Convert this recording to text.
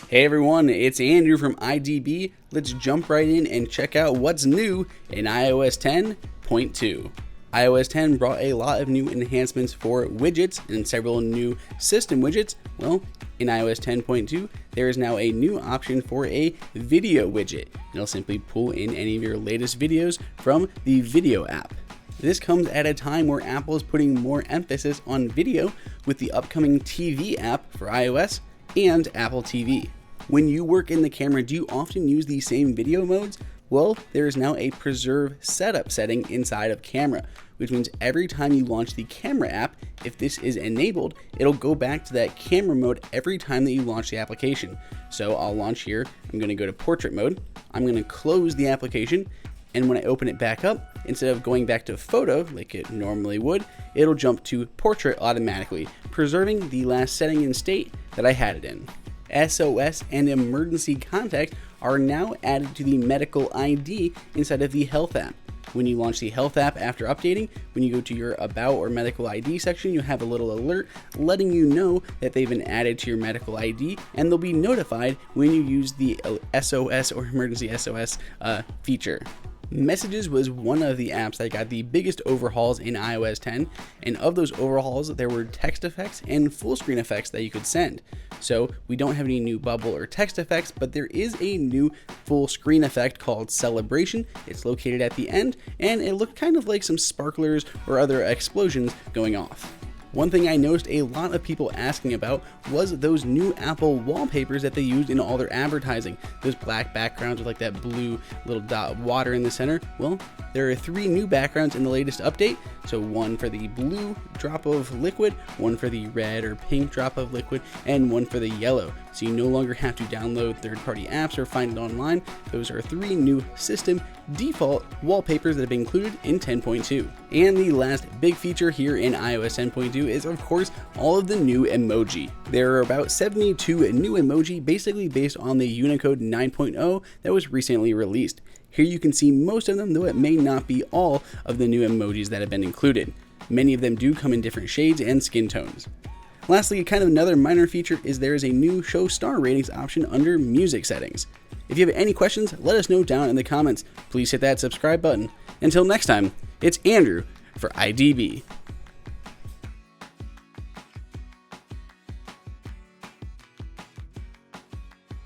Hey everyone, it's Andrew from IDB. Let's jump right in and check out what's new in iOS 10.2. iOS 10 brought a lot of new enhancements for widgets and several new system widgets. Well, in iOS 10.2, there is now a new option for a video widget. It'll simply pull in any of your latest videos from the video app. This comes at a time where Apple is putting more emphasis on video with the upcoming TV app for iOS and Apple TV. When you work in the camera, do you often use the same video modes? Well, there is now a preserve setup setting inside of camera, which means every time you launch the camera app, if this is enabled, it'll go back to that camera mode every time that you launch the application. So I'll launch here, I'm going to go to portrait mode, I'm going to close the application, and when I open it back up, instead of going back to photo like it normally would, it'll jump to portrait automatically, preserving the last setting and state that I had it in. SOS and emergency contact are now added to the medical ID inside of the health app. When you launch the health app after updating, when you go to your about or medical ID section, you have a little alert letting you know that they've been added to your medical ID, and they'll be notified when you use the SOS or emergency SOS feature. Messages was one of the apps that got the biggest overhauls in iOS 10, and of those overhauls, there were text effects and full screen effects that you could send. So we don't have any new bubble or text effects, but there is a new full screen effect called Celebration. It's located at the end, and it looked kind of like some sparklers or other explosions going off. One thing I noticed a lot of people asking about was those new Apple wallpapers that they used in all their advertising. Those black backgrounds with like that blue little dot of water in the center. Well, there are 3 new backgrounds in the latest update. So one for the blue drop of liquid, one for the red or pink drop of liquid, and one for the yellow. So you no longer have to download third-party apps or find it online. Those are 3 new system default wallpapers that have been included in 10.2. And the last big feature here in iOS 10.2 is, of course, all of the new emoji. There are about 72 new emoji, basically based on the Unicode 9.0 that was recently released. Here you can see most of them, though it may not be all of the new emojis that have been included. Many of them do come in different shades and skin tones. Lastly, kind of another minor feature is there is a new show star ratings option under music settings. If you have any questions, let us know down in the comments. Please hit that subscribe button. Until next time, it's Andrew for IDB.